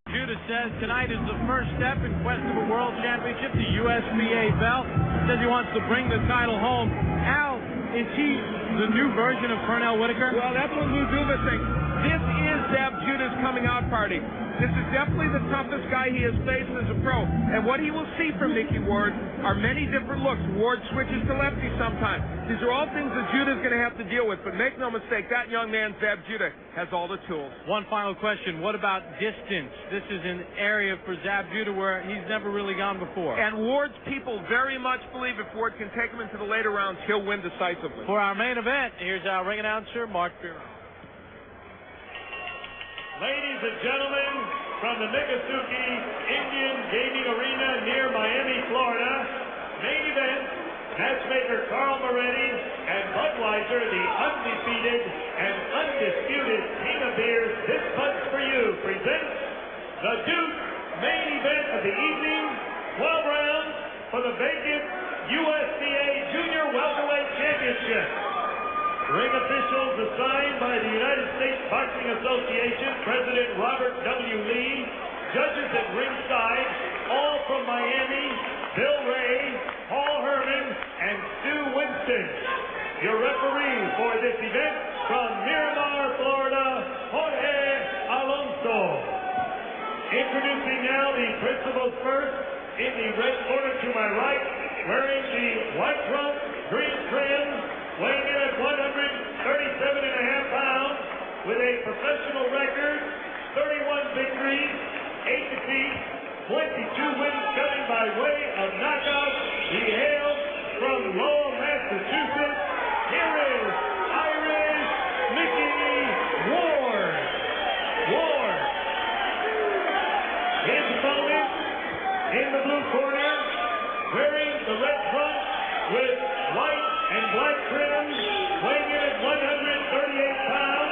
Judah says tonight is the first step in quest of a world championship, the USBA belt. Says he wants to bring the title home. Al, is he the new version of Pernell Whitaker? Well, that's what Lou Duva thinks. This is Zab Judah's coming out party. This is definitely the toughest guy he has faced as a pro. And what he will see from Micky Ward are many different looks. Ward switches to lefty sometimes. These are all things that Judah's going to have to deal with. But make no mistake, that young man, Zab Judah, has all the tools. One final question. What about distance? This is an area for Zab Judah where he's never really gone before. And Ward's people very much believe if Ward can take him into the later rounds, he'll win decisively. For our main event, here's our ring announcer, Mark Bureau. Ladies and gentlemen, from the Miccosukee Indian Gaming Arena near Miami, Florida, main event, matchmaker Carl Moretti and Budweiser, the undefeated and undisputed king of beers, this punch for you, presents the Duke main event of the evening, 12 rounds for the vacant USBA Junior Welterweight Championship. Ring officials assigned by the United States Boxing Association, President Robert W. Lee. Judges at ringside, all from Miami, Bill Ray, Paul Herman, and Stu Winston. Your referee for this event from Miramar, Florida, Jorge Alonso. Introducing now the principals first, in the red corner to my right, wearing the white trunk, green trim, weighing in at 137.5 pounds, with a professional record, 31 victories, 8 defeats, 22 wins coming by way of knockout. He hails from Lowell, Massachusetts. Here is Irish Micky Ward. His opponent in the blue corner, wearing the red trunk with white and black trim, weighing in at 138 pounds.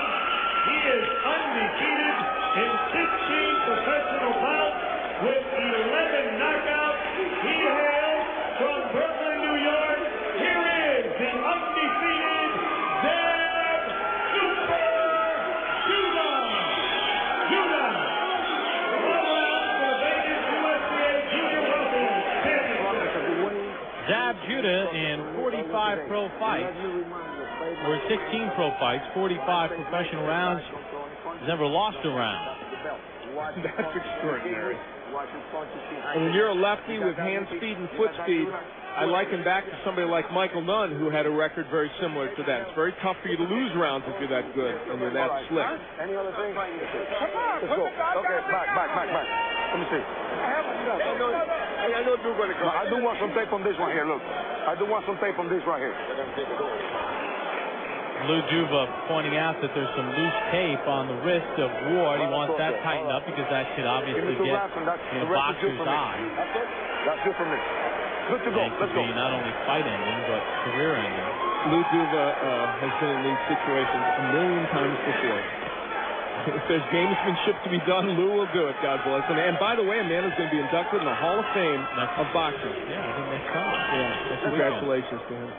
He is undefeated in 16 professional bouts with 11 knockouts. He hails from Brooklyn, New York. Here is the undefeated Zab Judah. 12 rounds for the vacant USBA Junior Welterweight Championship. Zab Judah in 45 pro fights, or 16 pro fights, 45 professional rounds, has never lost a round. That's extraordinary. And when you're a lefty with hand speed and foot speed, I liken back to somebody like Michael Nunn, who had a record very similar to that. It's very tough for you to lose rounds if you're that good and you're that slick. Any other thing? Let's go. Okay, back. Let me see. I know you're going to come. I do want some tape on this one here, look. I do want some tape on this right here. Lou Duva pointing out that there's some loose tape on the wrist of Ward. He wants that tightened up because that should obviously get in a boxer's eye. That's good for me. Good to go. Let's go. Not only fight ending, but career ending. Lou Duva has been in these situations a million times before. If there's gamesmanship to be done, Lou will do it, God bless him. And by the way, a man is going to be inducted in the Hall of Fame of boxing. Yeah, I think next time. Yeah, congratulations to him.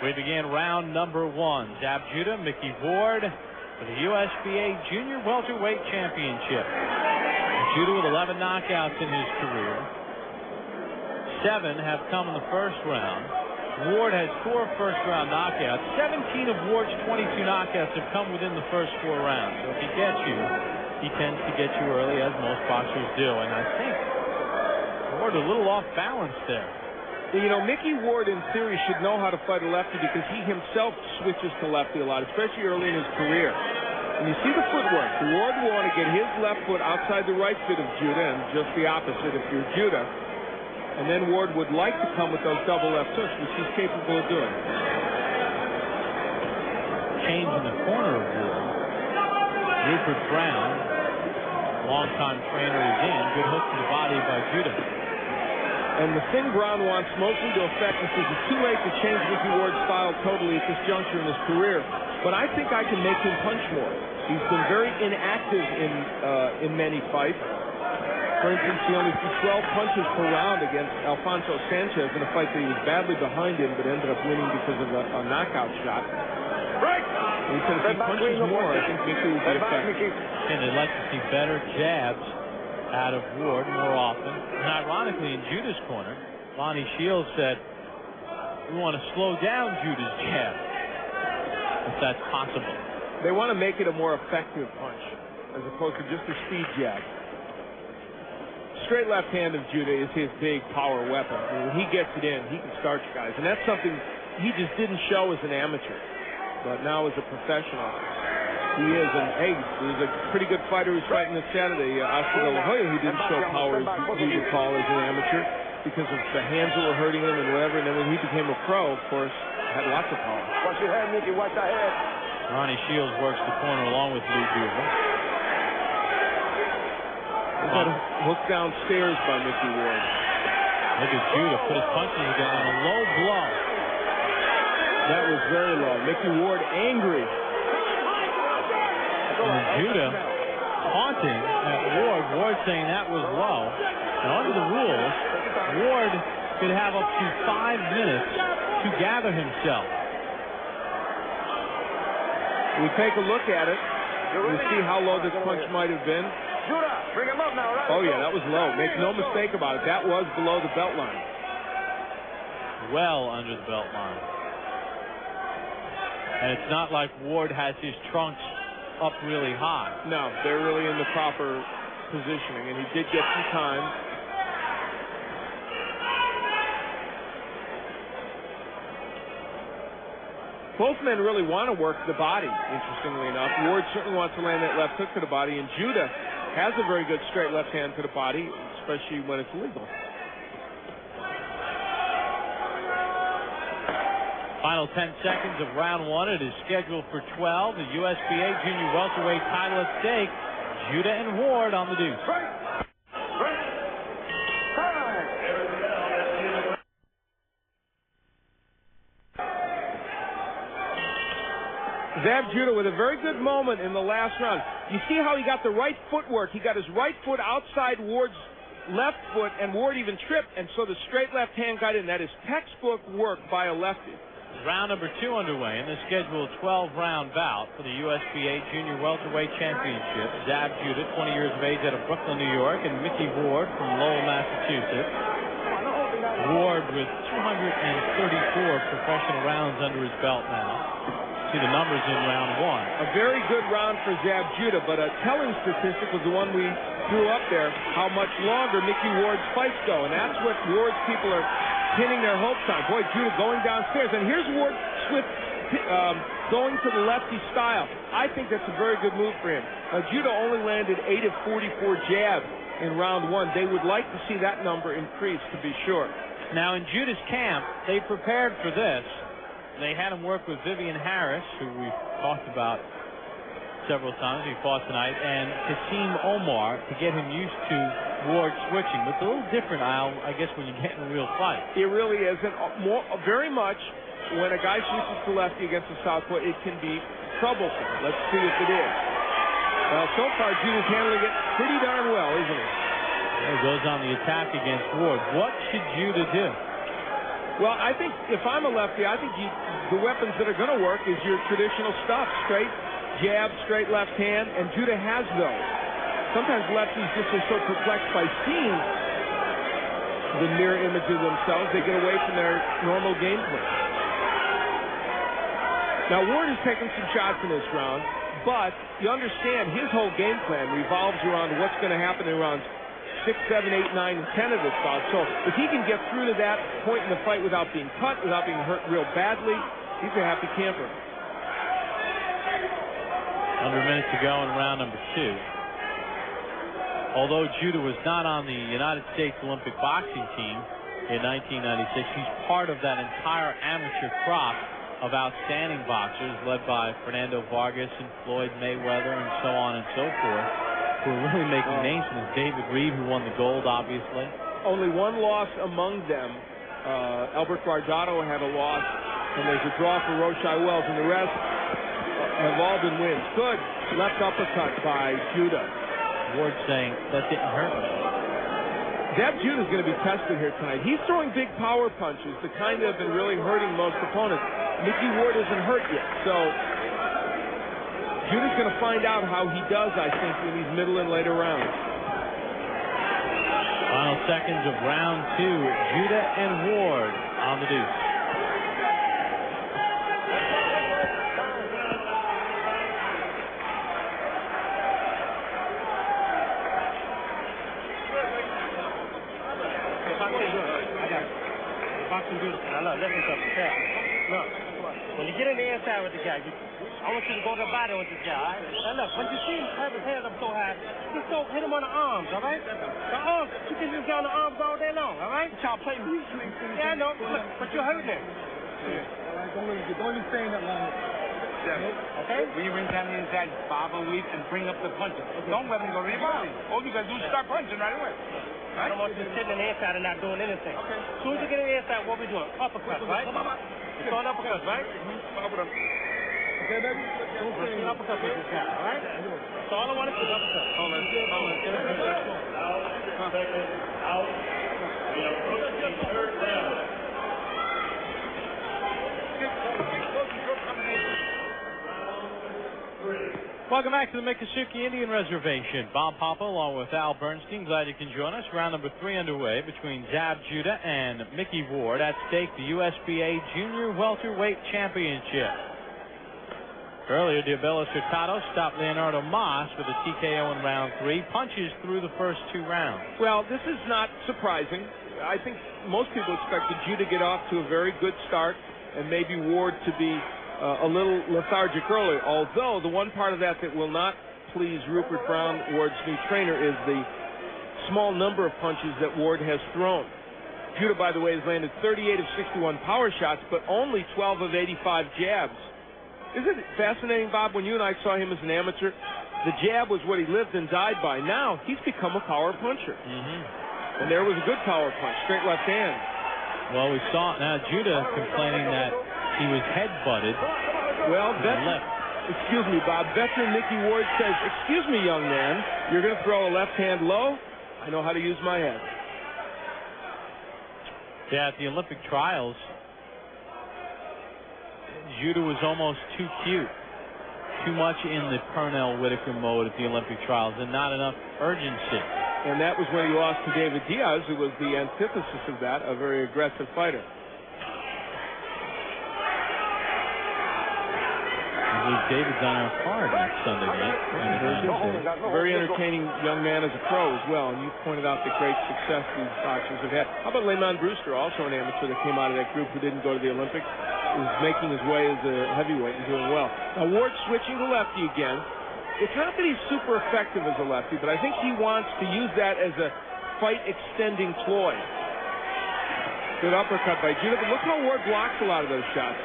We begin round number one. Zab Judah, Micky Ward for the USBA Junior Welterweight Championship. Judah with 11 knockouts in his career. 7 have come in the first round. Ward has 4 first-round knockouts. 17 of Ward's 22 knockouts have come within the first 4 rounds. So if he gets you, he tends to get you early, as most boxers do. And I think Ward a little off balance there. You know, Micky Ward, in theory, should know how to fight a lefty because he himself switches to lefty a lot, especially early in his career. And you see the footwork. Ward will want to get his left foot outside the right foot of Judah, and just the opposite if you're Judah. And then Ward would like to come with those double left hooks, which he's capable of doing. Change in the corner of Ward. Rupert Brown, longtime trainer, is in. Good hook to the body by Judah. And the thing Brown wants mostly to affect is it's too late to change Micky Ward's style totally at this juncture in his career. But I think I can make him punch more. He's been very inactive in many fights. For instance, he only threw 12 punches per round against Alfonso Sanchez in a fight that he was badly behind in, but ended up winning because of a knockout shot. And he said if he punches more, I think Micky will be effective. And they'd like to see better jabs out of Ward more often. And ironically, in Judah's corner, Lonnie Shields said, we want to slow down Judah's jab, if that's possible. They want to make it a more effective punch, as opposed to just a speed jab. Straight left hand of Judah is his big power weapon. I mean, when he gets it in, he can starch guys. And that's something he just didn't show as an amateur. But now as a professional, he is. And hey, there's a pretty good fighter who's fighting this Saturday, Oscar De La Hoya, who didn't show power as we would call as an amateur because of the hands that were hurting him and whatever. And then when he became a pro, of course, had lots of power. Watch your head, Mickey. Watch your head. Ronnie Shields works the corner along with Lou Duval. Got hooked downstairs by Micky Ward. Look at Judah put his punches again on a low blow. That was very low. Micky Ward angry. And Judah taunting at Ward. Ward saying that was low. Now under the rules, Ward could have up to 5 minutes to gather himself. We take a look at it. We see how low this punch might have been. Judah, bring him up now, right? Oh, yeah, that was low. Make no mistake about it. That was below the belt line. Well under the belt line. And it's not like Ward has his trunks up really high. No, they're really in the proper positioning, and he did get some time. Both men really want to work the body, interestingly enough. Ward certainly wants to land that left hook to the body, and Judah has a very good straight left hand to the body, especially when it's legal. Final 10 seconds of round one. It is scheduled for 12. The USBA Junior Welterweight title at stake. Judah and Ward on the deuce. Zab Judah with a very good moment in the last round. You see how he got the right footwork. He got his right foot outside Ward's left foot, and Ward even tripped, and so the straight left hand got in. That is textbook work by a lefty. Round number 2 underway in the scheduled 12-round bout for the USBA Junior Welterweight Championship. Zab Judah, 20 years of age, out of Brooklyn, New York, and Micky Ward from Lowell, Massachusetts. Ward with 234 professional rounds under his belt now. See the numbers in round one. A very good round for Zab Judah, but a telling statistic was the one we threw up there, how much longer Micky Ward's fights go, and that's what Ward's people are pinning their hopes on. Boy, Judah going downstairs, and here's Ward going to the lefty style. I think that's a very good move for him. Judah only landed 8 of 44 jabs in round one. They would like to see that number increase, to be sure. Now in Judah's camp, they prepared for this. They had him work with Vivian Harris, who we've talked about several times. He fought tonight, and Kasim Omar to get him used to Ward switching. But it's a little different, Al, I guess, when you get in a real fight. It really is. And very much when a guy switches to lefty against a southpaw, it can be troublesome. Let's see if it is. Well, so far, Judah's handling it pretty darn well, isn't he? He goes on the attack against Ward. What should Judah do? Well, I think if I'm a lefty, I think the weapons that are going to work is your traditional stuff. Straight jab, straight left hand, and Judah has those. Sometimes lefties just are so perplexed by seeing the mirror image of themselves, they get away from their normal game plan. Now, Ward has taken some shots in this round, but you understand his whole game plan revolves around what's going to happen in rounds 6, 7, 8, 9, and 10 of this bout. So if he can get through to that point in the fight without being cut, without being hurt real badly, he's a happy camper. Under a minute to go in round number 2. Although Judah was not on the United States Olympic boxing team in 1996, he's part of that entire amateur crop of outstanding boxers led by Fernando Vargas and Floyd Mayweather and so on and so forth. We're really making names for this. David Reed, who won the gold, obviously. Only one loss among them. Albert Guardado had a loss, and there's a draw for Roshai Wells, and the rest have all been wins. Good left uppercut by Judah. Ward saying that didn't hurt me. Zab Judah is going to be tested here tonight. He's throwing big power punches, the kind that have been really hurting most opponents. Micky Ward isn't hurt yet, so Judah's going to find out how he does, I think, in these middle and later rounds. Final seconds of round 2. Judah and Ward on the deuce. Look, when you get in the inside with the guy, I want you to go to the body with this guy, all right? Now look, when you see him have his head up so high, just go hit him on the arms, all right? The arms, you can just get on the arms all day long, all right? Y'all play me. Yeah, I know, but you're hurting him. Don't even say that long. Okay? When you bring down the inside, bob and weave and bring up the punches. Don't let him go to the body. All you gotta do is start punching right away. I don't want you sitting in the inside and not doing anything. Okay. As soon as you get in the inside, what we doing? Uppercut, right? It's on uppercut, right? Okay, baby. Don't say uppercut with this guy, all right? That's all I want to see, uppercut. Out. Second. Out. We approach the third round. Welcome back to the Miccosukee Indian Reservation. Bob Papa along with Al Bernstein. Glad you can join us. Round number 3 underway between Zab Judah and Micky Ward. At stake, the USBA Junior Welterweight Championship. Earlier, Diabelos Cotto stopped Leonardo Mas with a TKO in round 3. Punches through the first 2 rounds. Well, this is not surprising. I think most people expected Judah to get off to a very good start and maybe Ward to be a little lethargic early, although the one part of that will not please Rupert Brown, Ward's new trainer, is the small number of punches that Ward has thrown. Judah, by the way, has landed 38 of 61 power shots, but only 12 of 85 jabs. Isn't it fascinating, Bob, when you and I saw him as an amateur, the jab was what he lived and died by. Now, he's become a power puncher. And there was a good power punch, straight left hand. Well, we saw now Judah complaining that he was head-butted. Well, excuse me, Bob. Veteran Micky Ward says, "Excuse me, young man, you're going to throw a left hand low? I know how to use my head." Yeah, at the Olympic trials, Judah was almost too cute. Too much in the Pernell Whitaker mode at the Olympic trials and not enough urgency. And that was when he lost to David Diaz, who was the antithesis of that, a very aggressive fighter. I believe David's on our card next Sunday night. Very entertaining young man as a pro as well, and you pointed out the great success these boxers have had. How about Layman Brewster, also an amateur that came out of that group who didn't go to the Olympics, is making his way as a heavyweight and doing well. Now Ward switching to lefty again. It's not that he's super effective as a lefty, but I think he wants to use that as a fight-extending ploy. Good uppercut by Judah, but look how Ward blocks a lot of those shots.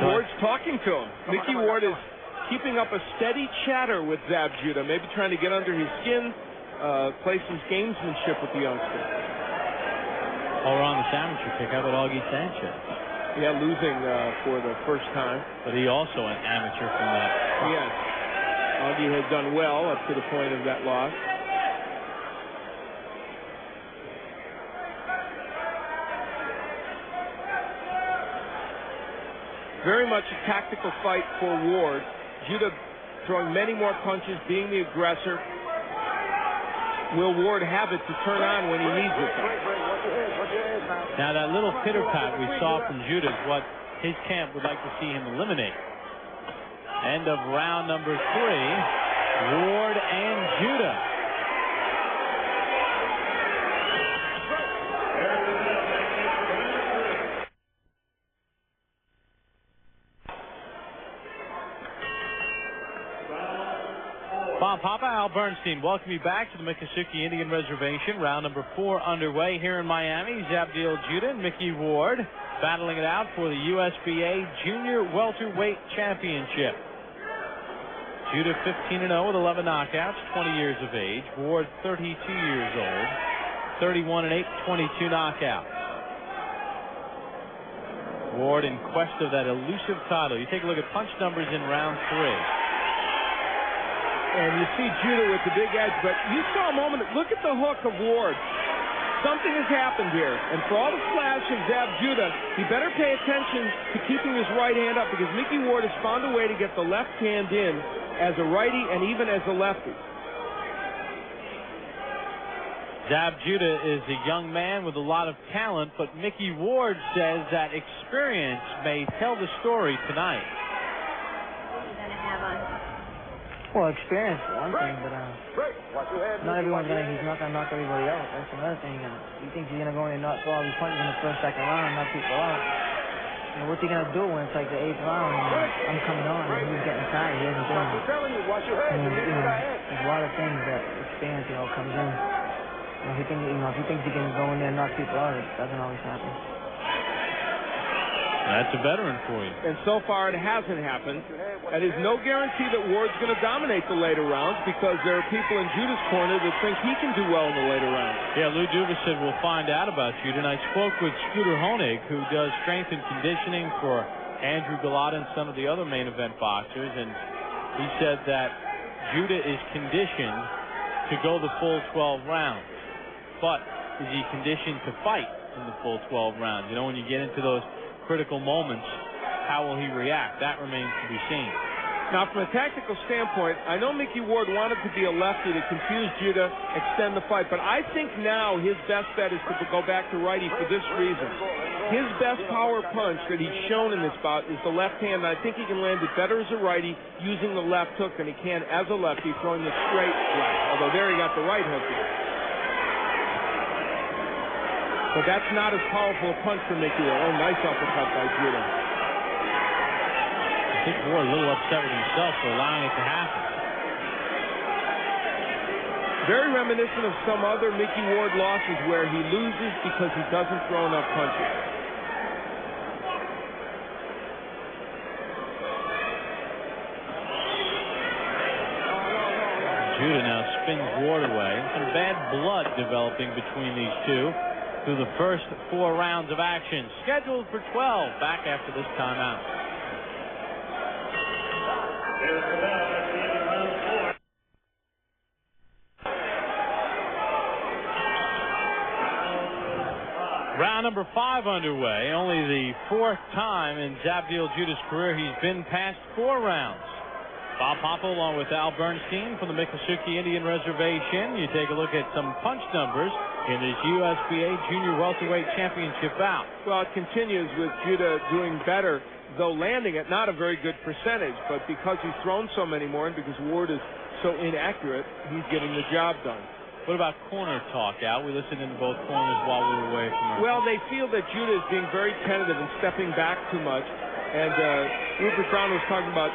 Ward's talking to him. Micky Ward is keeping up a steady chatter with Zab Judah, maybe trying to get under his skin, play some gamesmanship with the youngster. Over on this amateur pick, how about Augie Sanchez? Yeah, losing for the first time. But he also an amateur from that. Yes. Augie has done well up to the point of that loss. Very much a tactical fight for Ward. Judah throwing many more punches, being the aggressor. Will Ward have it to turn on when he needs it? Now that little pitter-pat we saw from Judah is what his camp would like to see him eliminate. End of round number 3. Ward and Judah. Bob Papa, Al Bernstein, welcome you back to the Miccosukee Indian Reservation. Round number 4 underway here in Miami. Zab Judah and Micky Ward battling it out for the USBA Junior Welterweight Championship. Judah 15-0 with 11 knockouts, 20 years of age. Ward 32 years old, 31-8, 22 knockouts. Ward in quest of that elusive title. You take a look at punch numbers in round 3. And you see Judah with the big edge, but you saw a moment. Look at the hook of Ward. something has happened here. And for all the flash of Zab Judah, he better pay attention to keeping his right hand up, because Micky Ward has found a way to get the left hand in as a righty and even as a lefty. Zab Judah is a young man with a lot of talent, but Micky Ward says that experience may tell the story tonight. Well, experience for one thing, but not everyone's he's not gonna knock everybody out. That's another thing. He thinks he's gonna go in and knock all these punches in the first, second round and knock people out. You know, what's he gonna do when it's like the 8th round and I'm coming on and he's getting tired? He hasn't done it. There's a lot of things that experience, comes in. If he thinks he can go in there and knock people out, it doesn't always happen. That's a veteran for you. And so far it hasn't happened. That is no guarantee that Ward's going to dominate the later rounds, because there are people in Judah's corner that think he can do well in the later rounds. Yeah, Lou Duva said we'll find out about Judah. And I spoke with Scooter Honig, who does strength and conditioning for Andrew Galata and some of the other main event boxers, and he said that Judah is conditioned to go the full 12 rounds. But is he conditioned to fight in the full 12 rounds? You know, when you get into those critical moments, how will he react? That remains to be seen. Now, from a tactical standpoint, I know Micky Ward wanted to be a lefty to confuse Judah, extend the fight, but I think now his best bet is to go back to righty for this reason. His best power punch that he's shown in this bout is the left hand, and I think he can land it better as a righty using the left hook than he can as a lefty throwing the straight left, although there he got the right hook in. But that's not as powerful a punch for Micky Ward. Oh, nice uppercut by Judah. I think Ward a little upset with himself for allowing it to happen. Very reminiscent of some other Micky Ward losses where he loses because he doesn't throw enough punches. Judah now spins Ward away. Some bad blood developing between these two through the first 4 rounds of action. Scheduled for 12. Back after this timeout. Round number 5 underway. Only the 4th time in Zab Judah's career he's been past 4 rounds. Bob Papa along with Al Bernstein from the Miccosukee Indian Reservation. You take a look at some punch numbers in his USBA Junior Welterweight Championship bout. Well, it continues with Judah doing better, though landing at not a very good percentage. But because he's thrown so many more and because Ward is so inaccurate, he's getting the job done. What about corner talk, Al? We listened in both corners while we were away from her. Well, they feel that Judah is being very tentative and stepping back too much. And Rupert Brown was talking about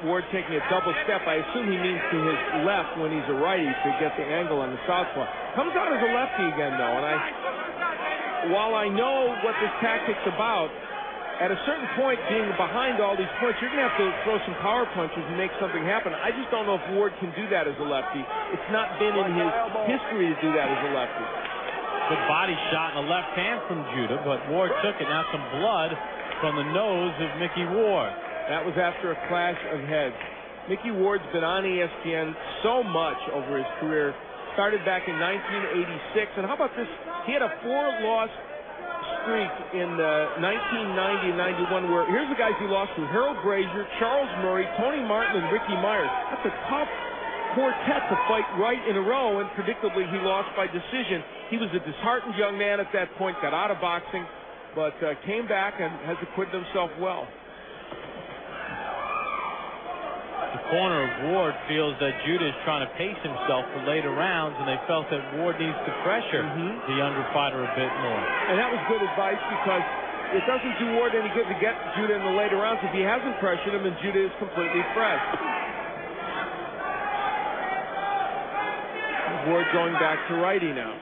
Ward taking a double step. I assume he means to his left when he's a righty to get the angle on the southpaw. Comes out as a lefty again, though. And while I know what this tactic's about, at a certain point, being behind all these points, you're going to have to throw some power punches and make something happen. I just don't know if Ward can do that as a lefty. It's not been in his history to do that as a lefty. Good body shot in the left hand from Judah, but Ward took it. Now some blood from the nose of Micky Ward. That was after a clash of heads. Micky Ward's been on ESPN so much over his career. Started back in 1986. And how about this? He had a 4-loss streak in 1990 and 91 where here's the guys he lost to: Harold Brazier, Charles Murray, Tony Martin, and Ricky Myers. That's a tough quartet to fight right in a row, and predictably he lost by decision. He was a disheartened young man at that point, got out of boxing, but came back and has acquitted himself well. The corner of Ward feels that Judah is trying to pace himself for later rounds, and they felt that Ward needs to pressure the younger fighter a bit more. And that was good advice, because it doesn't do Ward any good to get Judah in the later rounds if he hasn't pressured him and Judah is completely fresh. Ward going back to righty now.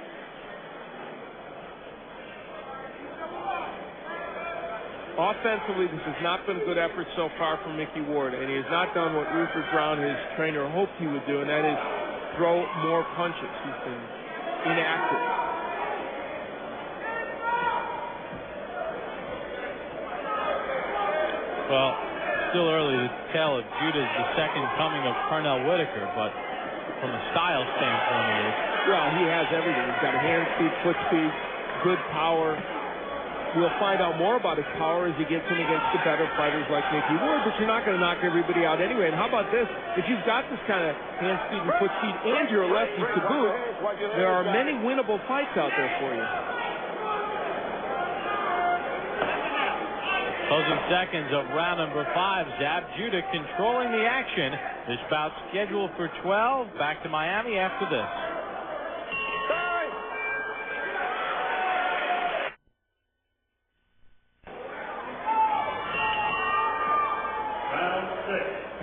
Offensively, this has not been a good effort so far from Micky Ward, and he has not done what Rupert Brown, his trainer, hoped he would do, and that is throw more punches. He's been inactive. Well, still early to tell if Judah's the second coming of Pernell Whitaker, but from a style standpoint, it is. Well, he has everything. He's got a hand speed, foot speed, good power. We'll find out more about his power as he gets in against the better fighters like Micky Ward, but you're not going to knock everybody out anyway. And how about this? If you've got this kind of hand speed and foot speed and you're a lefty to boot, there are many winnable fights out there for you. Closing seconds of round number 5. Zab Judah controlling the action. This bout scheduled for 12. Back to Miami after this.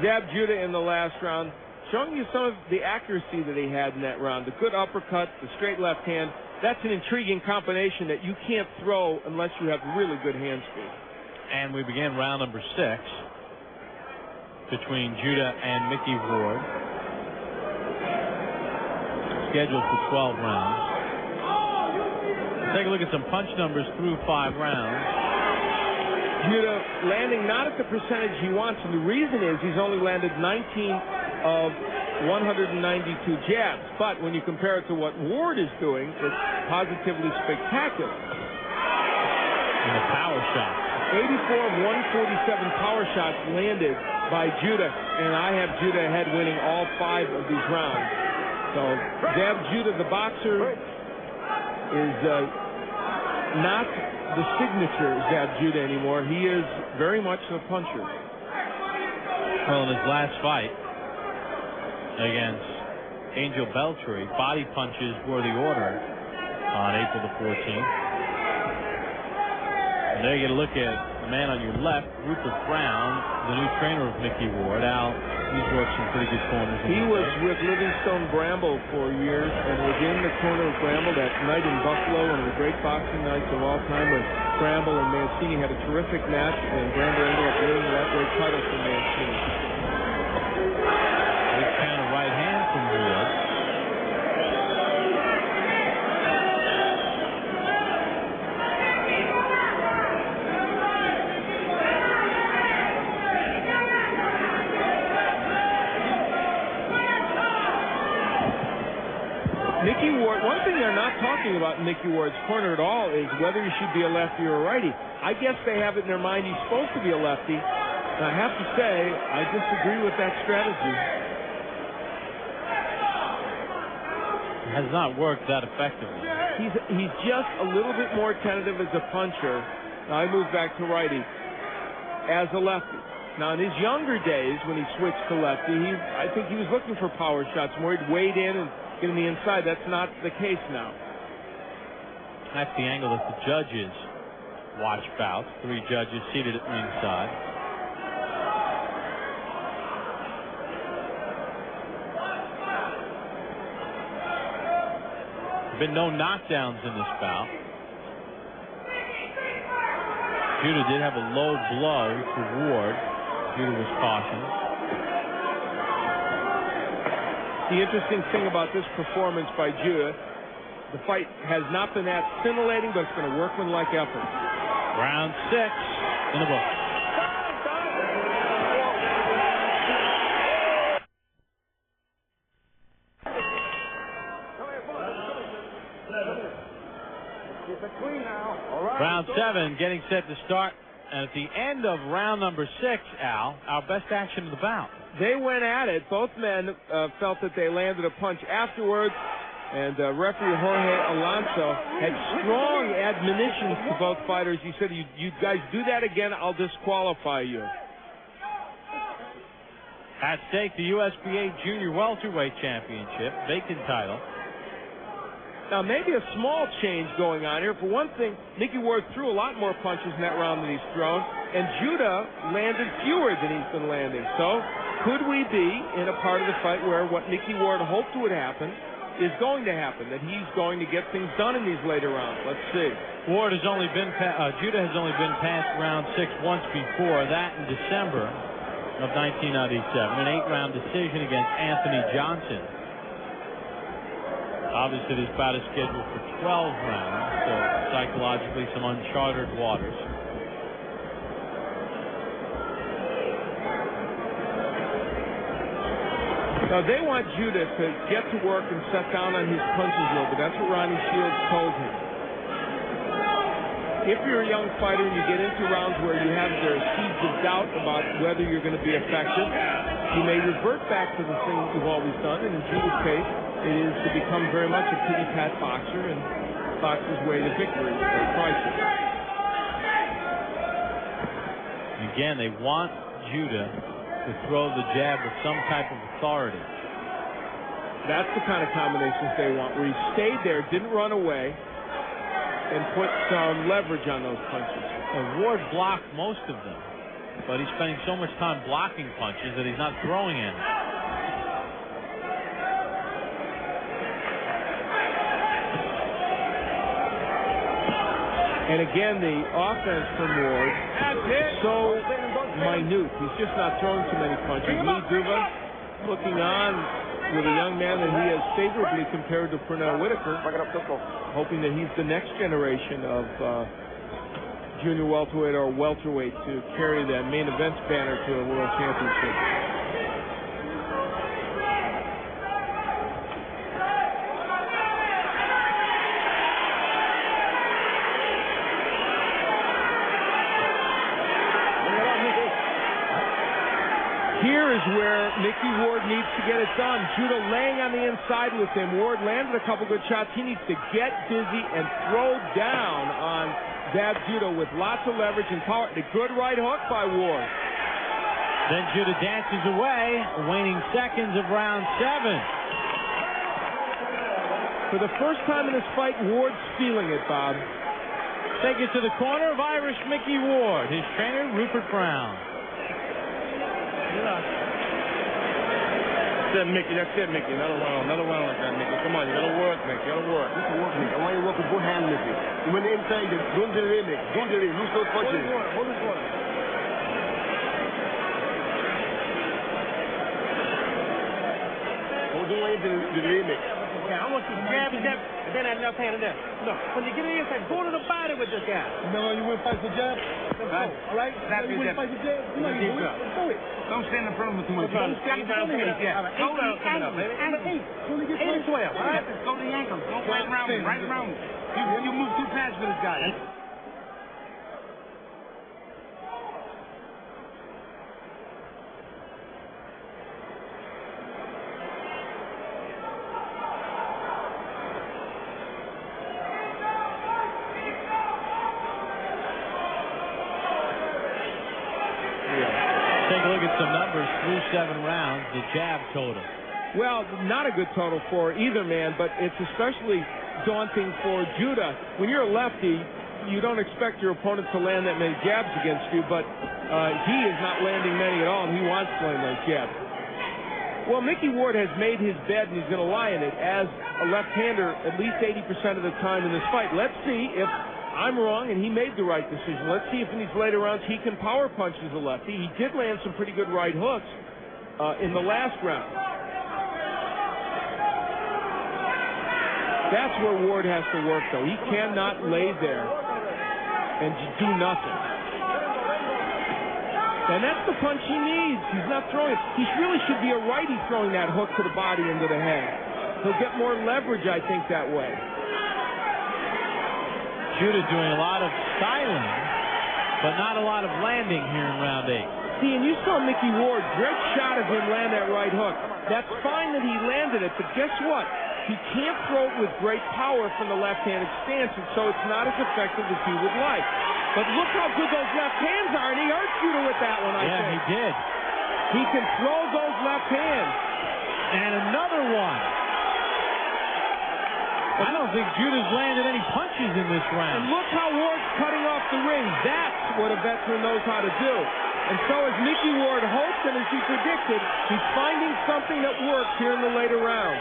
Zab Judah in the last round, showing you some of the accuracy that he had in that round. The good uppercut, the straight left hand. That's an intriguing combination that you can't throw unless you have really good hand speed. And we begin round number 6 between Judah and Micky Ward. Scheduled for 12 rounds. Take a look at some punch numbers through 5 rounds. Judah landing not at the percentage he wants, and the reason is he's only landed 19 of 192 jabs. But when you compare it to what Ward is doing, it's positively spectacular. And the power shots. 84 of 147 power shots landed by Judah, and I have Judah ahead winning all 5 of these rounds. So Zab Judah, the boxer, is not the signature Zab Judah anymore. He is very much a puncher. Well, in his last fight against Angel Beltray, body punches were the order on April the 14th. And there you get a look at the man on your left, Rupert Brown, the new trainer of Micky Ward. Al, he's worked some pretty good corners. He was with Livingstone Bramble for years and was in the corner of Bramble that night in Buffalo, one of the great boxing nights of all time, when Bramble and Mancini had a terrific match, and Bramble ended up winning the lightweight title from Mancini. Big counter right hand from Ward. Micky Ward, one thing they're not talking about in Micky Ward's corner at all is whether he should be a lefty or a righty. I guess they have it in their mind he's supposed to be a lefty. And I have to say, I disagree with that strategy. It has not worked that effectively. He's just a little bit more tentative as a puncher. Now I move back to righty as a lefty. Now in his younger days when he switched to lefty, I think he was looking for power shots more. He'd wade in and get on the inside. That's not the case now. That's the angle that the judges watch bouts. 3 judges seated at ringside. There have been no knockdowns in this bout. Judah did have a low blow to Ward. Judah was cautioned. The interesting thing about this performance by Judah, the fight has not been that scintillating, but it's been a workmanlike effort. Round 6 in the book. Round 7 getting set to start. And at the end of round number 6, Al, our best action of the bout. They went at it. Both men felt that they landed a punch afterwards, and referee Jorge Alonso had strong admonitions to both fighters. He said, you guys do that again, I'll disqualify you. At stake, the USBA Junior Welterweight Championship, vacant title. Now, maybe a small change going on here. For one thing, Micky Ward threw a lot more punches in that round than he's thrown, and Judah landed fewer than he's been landing. So, could we be in a part of the fight where what Micky Ward hoped would happen is going to happen, that he's going to get things done in these later rounds? Let's see. Judah has only been past round 6 once before, that in December of 1997, an 8-round decision against Anthony Johnson. Obviously, this bout is scheduled for 12 rounds, so psychologically some uncharted waters. Now, they want Judah to get to work and set down on his punches a little bit. That's what Ronnie Shields told him. If you're a young fighter and you get into rounds where you have the seeds of doubt about whether you're going to be effective, you may revert back to the thing you've always done. And in Judah's case, it is to become very much a pity-pat boxer and box his way to victory or crisis. Again, they want Judah to throw the jab with some type of authority. That's the kind of combinations they want, where he stayed there, didn't run away, and put some leverage on those punches. Ward blocked most of them, but he's spending so much time blocking punches that he's not throwing any. And again, the offense from Ward is so minute. He's just not throwing too many punches. Lee Duva looking on with a young man that he has favorably compared to Pernell Whitaker, hoping that he's the next generation of junior welterweight or welterweight to carry that main events banner to a world championship. Here is where Micky Ward needs to get it done. Judah laying on the inside with him. Ward landed a couple good shots. He needs to get busy and throw down on Zab Judah with lots of leverage and power. The good right hook by Ward. Then Judah dances away, waning seconds of round 7. For the first time in this fight, Ward's feeling it, Bob. Take it to the corner of Irish Micky Ward, his trainer, Rupert Brown. That's it, Mickey. That's it, Mickey. Another round like that, Mickey. Come on, you gotta work, Mickey. You gotta work. You can work, Mickey. I want you to work with both hands, Mickey. When the inside, don't delay, Mickey. Don't delay. Lose those punches. Hold this one. Don't do anything to delay, Mickey. Okay, I want you to jab, and then that left hand in there. No, when you get in inside, go to the body with this guy. No, you wouldn't fight the jab? Right. All right? You wouldn't fight the jab? Come on, you do it. Don't stand in front of him too much. Don't stand in front of him. Yeah. Go down coming up, baby. 8 and 12. All right? Go to the ankles. Don't right around him. Right around him. You move too fast for this guy. Take a look at some numbers through 7 rounds, the jab total. Well, not a good total for either man, but it's especially daunting for Judah. When you're a lefty, you don't expect your opponent to land that many jabs against you, but he is not landing many at all, and he wants to land those jabs. Well, Micky Ward has made his bed, and he's going to lie in it as a left-hander at least 80% of the time in this fight. Let's see if I'm wrong and he made the right decision. Let's see if in these later rounds he can power punch as a lefty. He did land some pretty good right hooks in the last round. That's where Ward has to work, though. He cannot lay there and do nothing. And that's the punch he needs. He's not throwing it. He really should be a righty throwing that hook to the body and to the head. He'll get more leverage, I think, that way. Judah doing a lot of styling, but not a lot of landing here in round 8. See, and you saw Micky Ward, great shot of him land that right hook. That's fine that he landed it, but guess what? He can't throw it with great power from the left-handed stance, and so it's not as effective as he would like. But look how good those left hands are, and he hurt Judah with that one, I think. Yeah, he did. He can throw those left hands. And another one. I don't think Judah's landed any punches in this round. And look how Ward's cutting off the ring. That's what a veteran knows how to do. And so as Micky Ward hoped and as he predicted, he's finding something that works here in the later rounds.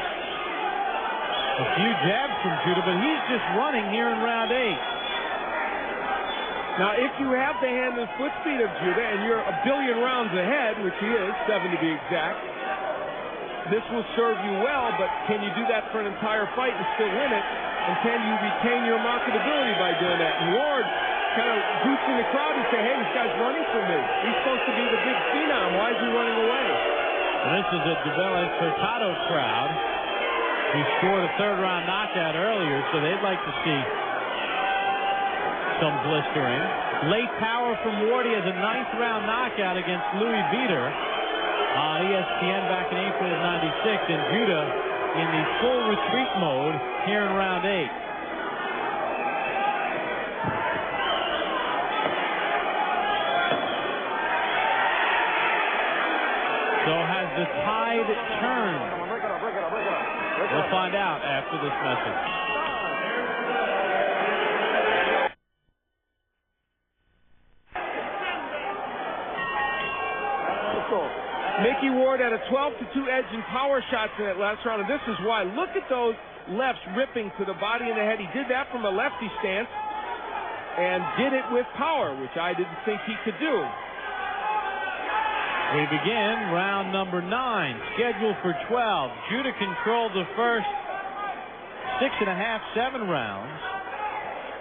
A few jabs from Judah, but he's just running here in round 8. Now, if you have the hand and foot speed of Judah and you're a billion rounds ahead, which he is, 7 to be exact, this will serve you well, but can you do that for an entire fight and still win it? And can you retain your marketability by doing that? And Ward kind of boosting the crowd and say, hey, this guy's running for me. He's supposed to be the big phenom. Why is he running away? And this is a Cotto crowd who scored a third-round knockout earlier, so they'd like to see some blistering. Late power from Ward. He has a ninth-round knockout against Louis Viter on ESPN back in April of '96, and Judah in the full retreat mode here in round 8. So has the tide turned? We'll find out after this message. Micky Ward had a 12-2 edge in power shots in that last round, and this is why. Look at those lefts ripping to the body and the head. He did that from a lefty stance and did it with power, which I didn't think he could do. We begin round number 9, scheduled for 12. Judah controlled the first 6.5, 7 rounds.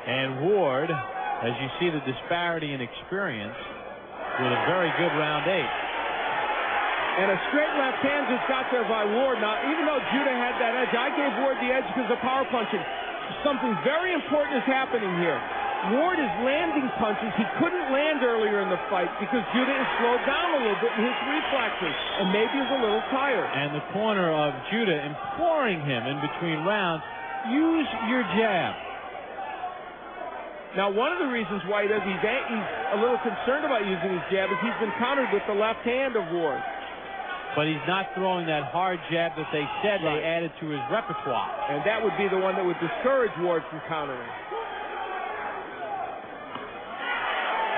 And Ward, as you see the disparity in experience, with a very good round 8. And a straight left hand just got there by Ward. Now, even though Judah had that edge, I gave Ward the edge because of power punching. Something very important is happening here. Ward is landing punches he couldn't land earlier in the fight because Judah is slowed down a little bit in his reflexes and maybe is a little tired. And the corner of Judah imploring him in between rounds, use your jab. Now, one of the reasons why he's a little concerned about using his jab is he's been countered with the left hand of Ward. But he's not throwing that hard jab that they said they added to his repertoire. And that would be the one that would discourage Ward from countering.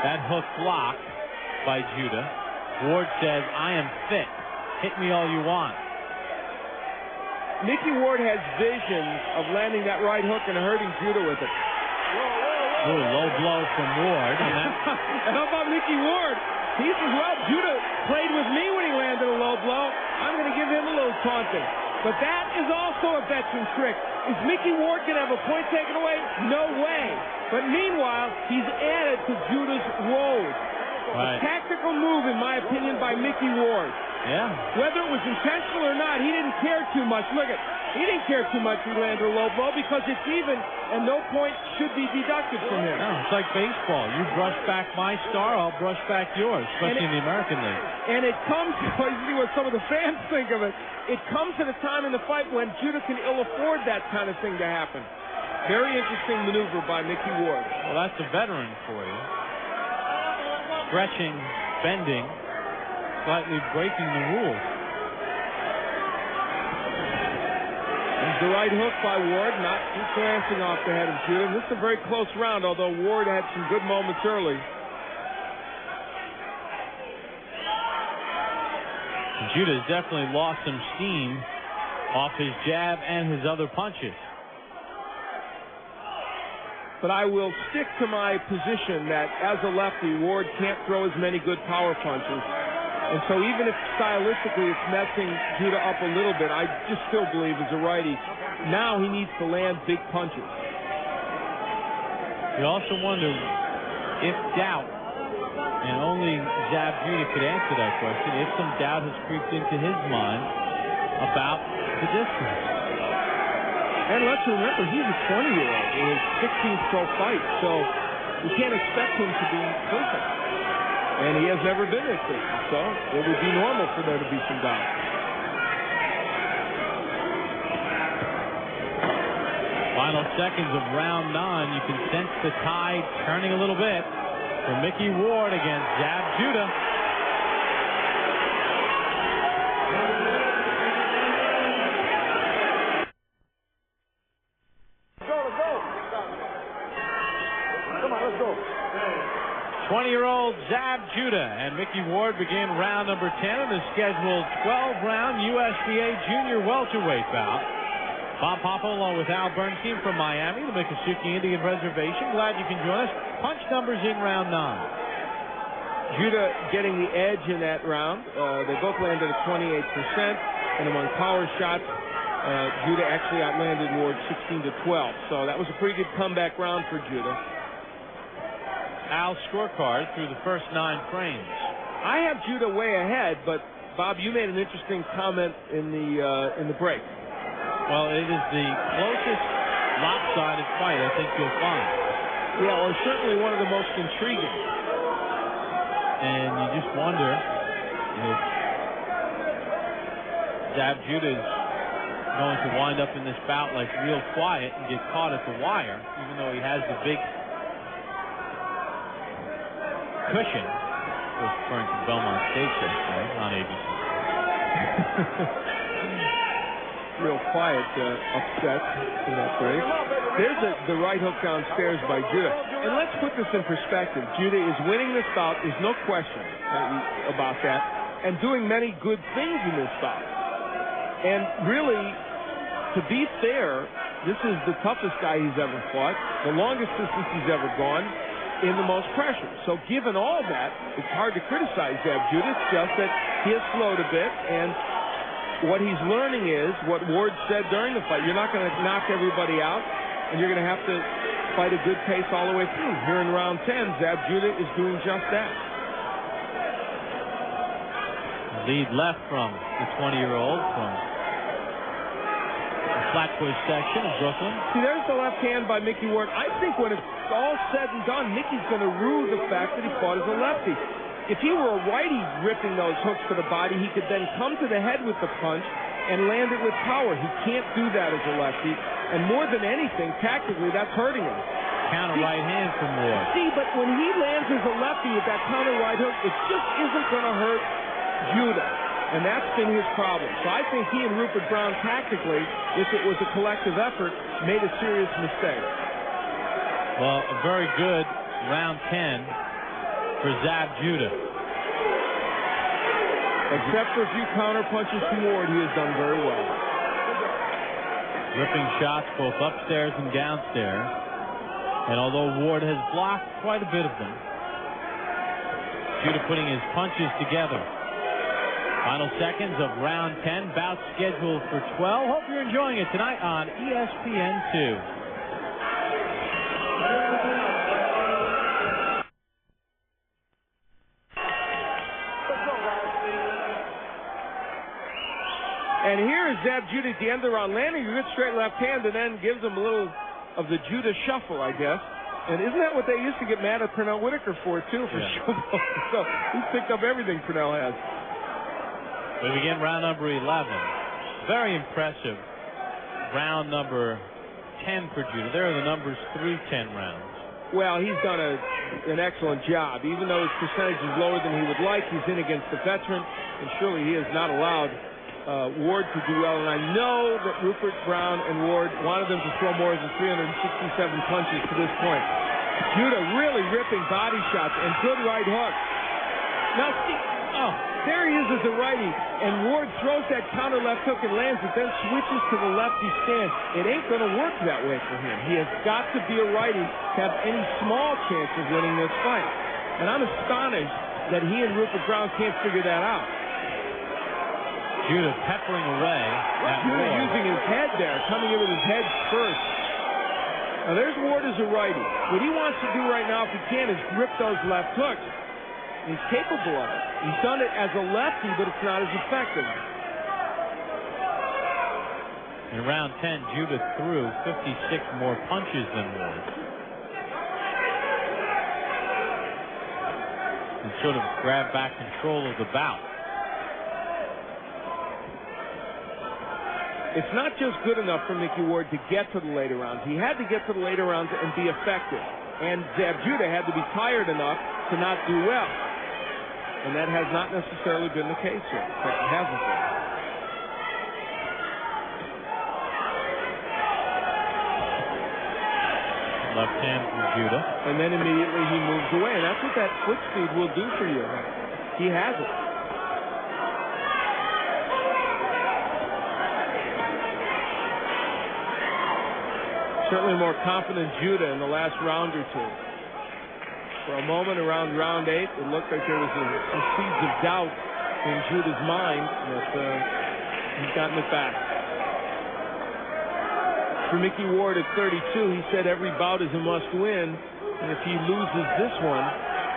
That hook blocked by Judah. Ward says, I am fit. Hit me all you want. Micky Ward has visions of landing that right hook and hurting Judah with it. Ooh, low blow from Ward. And how about Micky Ward? He says, well, Judah played with me when he landed a low blow. I'm going to give him a little taunting. But that is also a veteran trick. Is Micky Ward going to have a point taken away? No way. But meanwhile, he's added to Judah's woes. Right. A tactical move, in my opinion, by Micky Ward. Yeah. Whether it was intentional or not, he didn't care too much. Look at, he didn't care too much he landed a low blow because it's even and no point should be deducted from him. No, it's like baseball. You brush back my star, I'll brush back yours, especially in the American League. And it comes, you see what some of the fans think of it, it comes at a time in the fight when Judah can ill afford that kind of thing to happen. Very interesting maneuver by Micky Ward. Well, that's a veteran for you. Stretching, bending, slightly breaking the rules. There's the right hook by Ward, not too glancing off the head of Judah. And this is a very close round, although Ward had some good moments early. Judah's definitely lost some steam off his jab and his other punches. But I will stick to my position that as a lefty, Ward can't throw as many good power punches. And so even if stylistically it's messing Judah up a little bit, I just still believe as a righty, now he needs to land big punches. You also wonder if doubt, and only Zab Judah could answer that question, if some doubt has creeped into his mind about the distance. And let's remember, he's a 20-year-old in his 16th pro fight, so we can't expect him to be perfect. And he has never been this distance, so it would be normal for there to be some doubt. Final seconds of round 9. You can sense the tide turning a little bit for Micky Ward against Zab Judah. Let's go. Come on, let's go. 20-year-old Zab Judah and Micky Ward begin round number 10 of the scheduled 12-round USBA Junior Welterweight bout. Bob Papa along with Al Bernstein from Miami, the Miccosukee Indian Reservation. Glad you can join us. Punch numbers in round 9. Judah getting the edge in that round. They both landed at 28%. And among power shots, Judah actually outlanded Ward 16-12. So that was a pretty good comeback round for Judah. Al's scorecard through the first 9 frames. I have Judah way ahead, but Bob, you made an interesting comment in the break. Well, it is the closest lopsided fight I think you'll find. Yeah, well, it's certainly one of the most intriguing. And you just wonder if Zab Judah is going to wind up in this bout like real quiet and get caught at the wire, even though he has the big cushion. Referring to Belmont State yesterday on ABC. Real quiet, upset in that break. There's the right hook downstairs by Judah. And let's put this in perspective. Judah is winning this bout. There's no question about that. And doing many good things in this bout. And really, to be fair, this is the toughest guy he's ever fought, the longest distance he's ever gone, in the most pressure. So given all that, it's hard to criticize Zab Judah. It's just that he has slowed a bit, and what he's learning is what Ward said during the fight. You're not going to knock everybody out, and you're going to have to fight a good pace all the way through. Here in round 10, Zab Judah is doing just that. Lead left from the 20-year-old from the Flatbush section of Brooklyn. See, there's the left hand by Micky Ward. I think when it's all said and done, Micky's going to rue the fact that he fought as a lefty. If he were a righty ripping those hooks to the body, he could then come to the head with the punch and land it with power. He can't do that as a lefty. And more than anything, tactically, that's hurting him. Counter right hand from Ward. See, but when he lands as a lefty with that counter right hook, it just isn't going to hurt Judah. And that's been his problem. So I think he and Rupert Brown tactically, if it was a collective effort, made a serious mistake. Well, a very good round 10 for Zab Judah. Except for a few counter punches from Ward, he has done very well. Ripping shots both upstairs and downstairs. And although Ward has blocked quite a bit of them, Judah putting his punches together. Final seconds of round 10. Bout scheduled for 12. Hope you're enjoying it tonight on ESPN2. And here is Zab Judah at the end of the round, landing a good straight left hand, and then gives him a little of the Judah shuffle, I guess. And isn't that what they used to get mad at Pernell Whitaker for, too, for shuffle? So he's picked up everything Pernell has. We begin round number 11. Very impressive round number 10 for Judah. There are the numbers through 10 rounds. Well, he's done an excellent job. Even though his percentage is lower than he would like, he's in against the veteran, and surely he has not allowed Ward to do well. And I know that Rupert Brown and Ward wanted them to throw more than 367 punches to this point. Judah really ripping body shots and good right hook. Now, see, there he is as a righty, and Ward throws that counter left hook and lands it, then switches to the lefty stand. It ain't going to work that way for him. He has got to be a righty to have any small chance of winning this fight. And I'm astonished that he and Rupert Brown can't figure that out. Judah peppering away at Judah Ward. using his head there, coming in with his head first. Now there's Ward as a righty. What he wants to do right now, if he can, is grip those left hooks. He's capable of it. He's done it as a lefty, but it's not as effective. In round 10, Judah threw 56 more punches than Ward. And sort of grabbed back control of the bout. It's not just good enough for Micky Ward to get to the later rounds. He had to get to the later rounds and be effective. And Zab Judah had to be tired enough to not do well. And that has not necessarily been the case here. In fact, it hasn't been. Left hand from Judah. And then immediately he moves away. And that's what that foot speed will do for you. He has it. Certainly more confident Judah in the last round or two. For a moment around round 8, it looked like there was some seeds of doubt in Judah's mind, but he's gotten it back. For Micky Ward at 32, he said every bout is a must-win, and if he loses this one,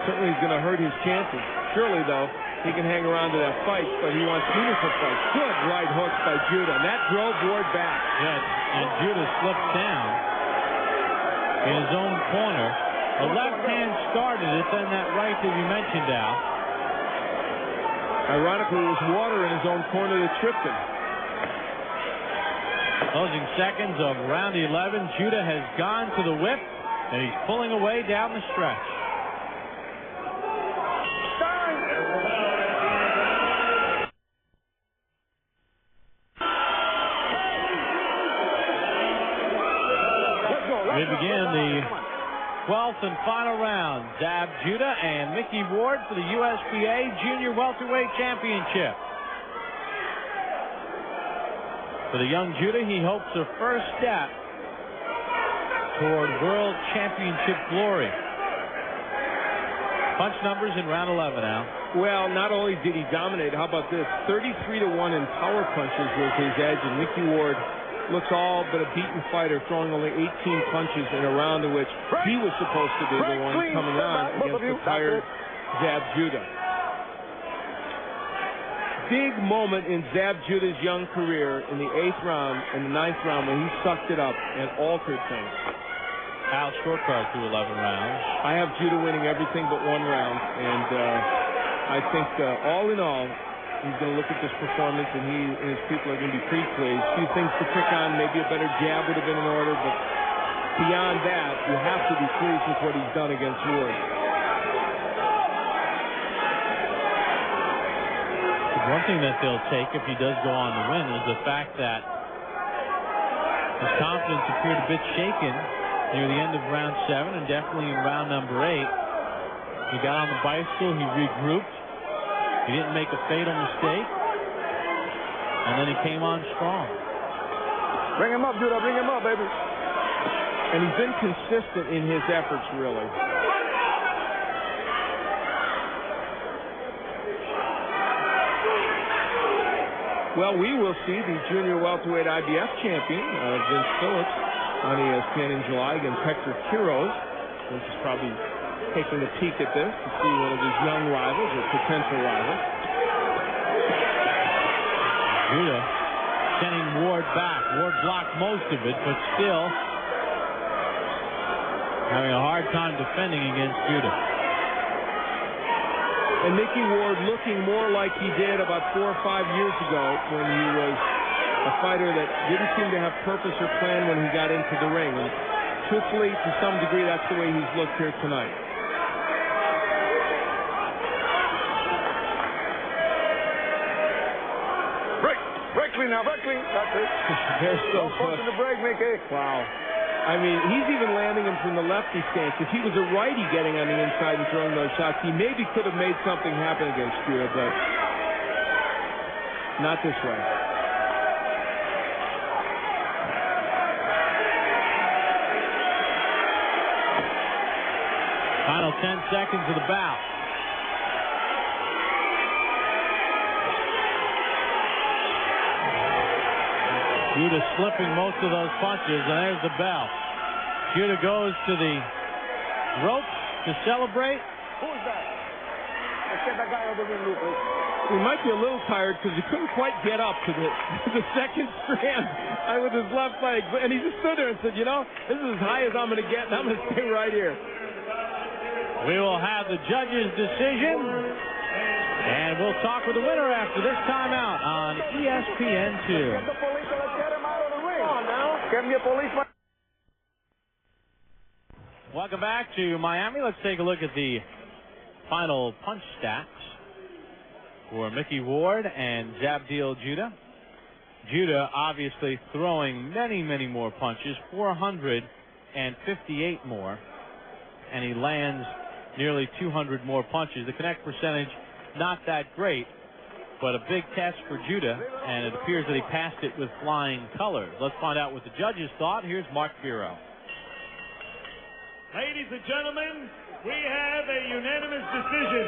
certainly he's going to hurt his chances. Surely, though, he can hang around to that fight, but he wants meaningful fights. Good right hooks by Judah, and that drove Ward back. Yes, and Judah slips down in his own corner. The left hand started it, then that right that you mentioned, Al. Ironically, it was water in his own corner that tripped him. Closing seconds of round 11. Judah has gone to the whip, and he's pulling away down the stretch. We begin the 12th and final round. Zab Judah and Micky Ward for the USBA Junior Welterweight Championship. For the young Judah, he hopes a first step toward World Championship glory. Punch numbers in round 11 now. Well, not only did he dominate, how about this? 33-1 in power punches was his edge, and Micky Ward looks all but a beaten fighter, throwing only 18 punches in a round in which he was supposed to be the one coming on against the tired Zab Judah. Big moment in Zab Judah's young career in the 8th round and the 9th round when he sucked it up and altered things. Al scorecard through 11 rounds. I have Judah winning everything but one round, and I think all in all, he's going to look at this performance, and he and his people are going to be pretty pleased. A few things to pick on. Maybe a better jab would have been in order, but beyond that, you have to be pleased with what he's done against Ward. One thing that they'll take if he does go on to win is the fact that his confidence appeared a bit shaken near the end of round 7 and definitely in round number 8. He got on the bicycle, he regrouped. He didn't make a fatal mistake, and then he came on strong. Bring him up, Judah. Bring him up, baby. And he's been consistent in his efforts, really. Well, we will see the junior welterweight IBF champion, Vince Phillips, on ESPN in July against Hector Quiroz. Vince is probably taking a peek at this to see one of his young rivals or potential rivals. Judah sending Ward back. Ward blocked most of it, but still having a hard time defending against Judah. And Micky Ward looking more like he did about 4 or 5 years ago when he was a fighter that didn't seem to have purpose or plan when he got into the ring. And truthfully, to some degree, that's the way he's looked here tonight. Break clean now, break clean. That's it. They're so close to the break, Mickey. Wow. I mean, he's even landing them from the lefty stance. If he was a righty getting on the inside and throwing those shots, he maybe could have made something happen against Judah, but not this way. Final 10 seconds of the bout. Judah slipping most of those punches, and there's the bell. Judah goes to the ropes to celebrate. Who's that? Let's get that guy over the ring, Lucas. He might be a little tired because he couldn't quite get up to the second strand with his left leg. And he just stood there and said, you know, this is as high as I'm going to get, and I'm going to stay right here. We will have the judges' decision, and we'll talk with the winner after this timeout on ESPN2. Get the police and let's get him out of the ring. Come on now. Get me a policeman. Welcome back to Miami. Let's take a look at the final punch stats for Micky Ward and Zab Judah. Judah obviously throwing many, many more punches, 458 more, and he lands nearly 200 more punches. The connect percentage, not that great, but a big test for Judah, and it appears that he passed it with flying colors. Let's find out what the judges thought. Here's Mark Biro. Ladies and gentlemen, we have a unanimous decision.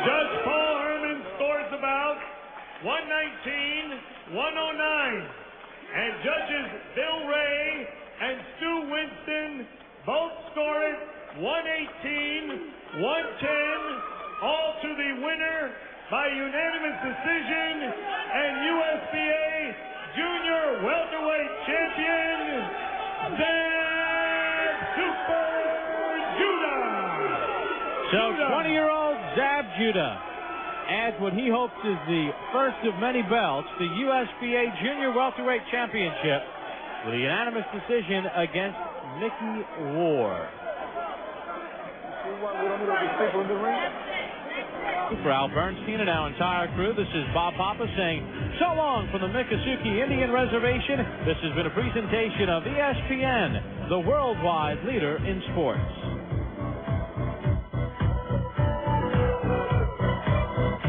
Judge Paul Herman scores about 119-109. And judges Bill Ray and Stu Winston both score it 118, 110, all to the winner by unanimous decision and USBA Junior Welterweight Champion, Zab Judah. So 20-year-old Zab Judah adds what he hopes is the first of many belts, the USBA Junior Welterweight Championship, with a unanimous decision against Micky Ward. For Al Bernstein and our entire crew, this is Bob Papa saying so long from the Miccosukee Indian Reservation. This has been a presentation of ESPN, the worldwide leader in sports.